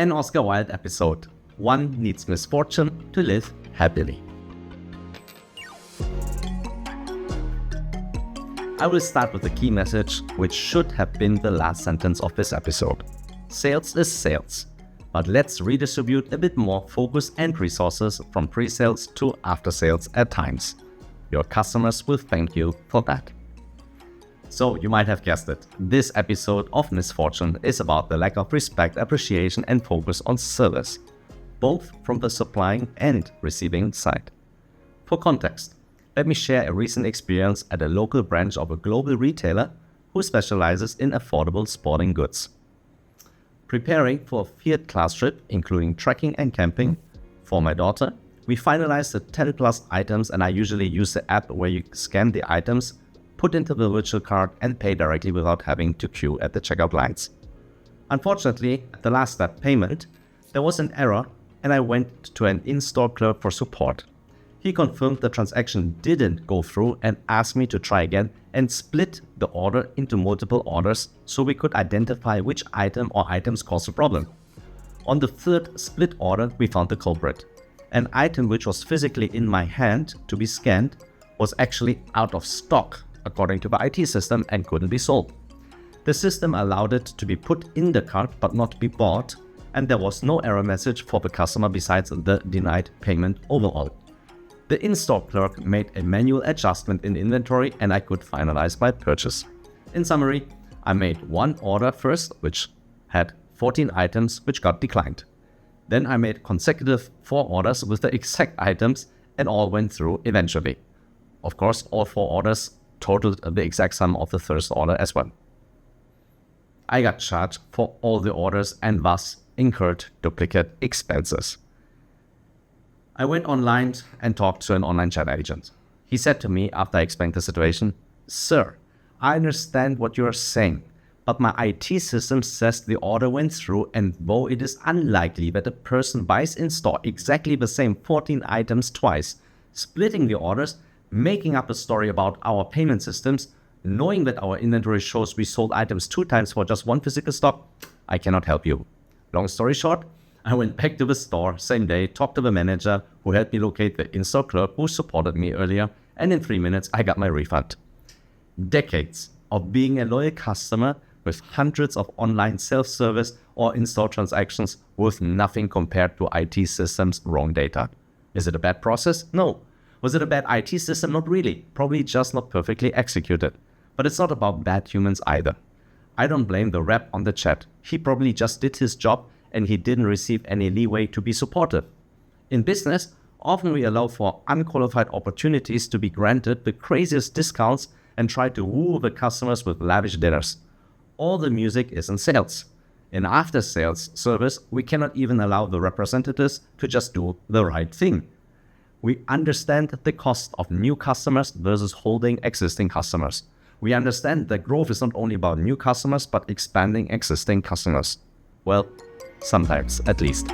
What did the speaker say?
An Oscar Wilde episode. One needs misfortune to live happily. I will start with the key message, which should have been the last sentence of this episode. Sales is sales, but let's redistribute a bit more focus and resources from pre-sales to after-sales at times. Your customers will thank you for that. So you might have guessed it, this episode of Misfortune is about the lack of respect, appreciation and focus on service, both from the supplying and receiving side. For context, let me share a recent experience at a local branch of a global retailer who specializes in affordable sporting goods. Preparing for a Fiat class trip, including trekking and camping, for my daughter, we finalized the 10 plus items, and I usually use the app where you scan the items, put into the virtual cart and pay directly without having to queue at the checkout lines. Unfortunately, at the last step payment, there was an error and I went to an in-store clerk for support. He confirmed the transaction didn't go through and asked me to try again and split the order into multiple orders so we could identify which item or items caused the problem. On the third split order, we found the culprit. An item which was physically in my hand to be scanned was actually out of stock according to the IT system and couldn't be sold. The system allowed it to be put in the cart but not be bought, and there was no error message for the customer besides the denied payment overall. The in-store clerk made a manual adjustment in inventory and I could finalize my purchase. In summary, I made one order first, which had 14 items which got declined. Then I made consecutive 4 orders with the exact items and all went through eventually. Of course, all 4 orders totaled the exact sum of the first order as well. I got charged for all the orders and thus incurred duplicate expenses. I went online and talked to an online chat agent. He said to me after I explained the situation, "Sir, I understand what you are saying, but my IT system says the order went through, and though it is unlikely that a person buys in store exactly the same 14 items twice, splitting the orders, making up a story about our payment systems, knowing that our inventory shows we sold items 2 times for just 1 physical stock, I cannot help you." Long story short, I went back to the store same day, talked to the manager who helped me locate the in-store clerk who supported me earlier, and in 3 minutes I got my refund. Decades of being a loyal customer with hundreds of online self-service or in-store transactions worth nothing compared to IT systems' wrong data. Is it a bad process? No. Was it a bad IT system? Not really. Probably just not perfectly executed. But it's not about bad humans either. I don't blame the rep on the chat. He probably just did his job and he didn't receive any leeway to be supportive. In business, often we allow for unqualified opportunities to be granted the craziest discounts and try to woo the customers with lavish dinners. All the music is in sales. In after-sales service, we cannot even allow the representatives to just do the right thing. We understand the cost of new customers versus holding existing customers. We understand that growth is not only about new customers, but expanding existing customers. Well, sometimes at least.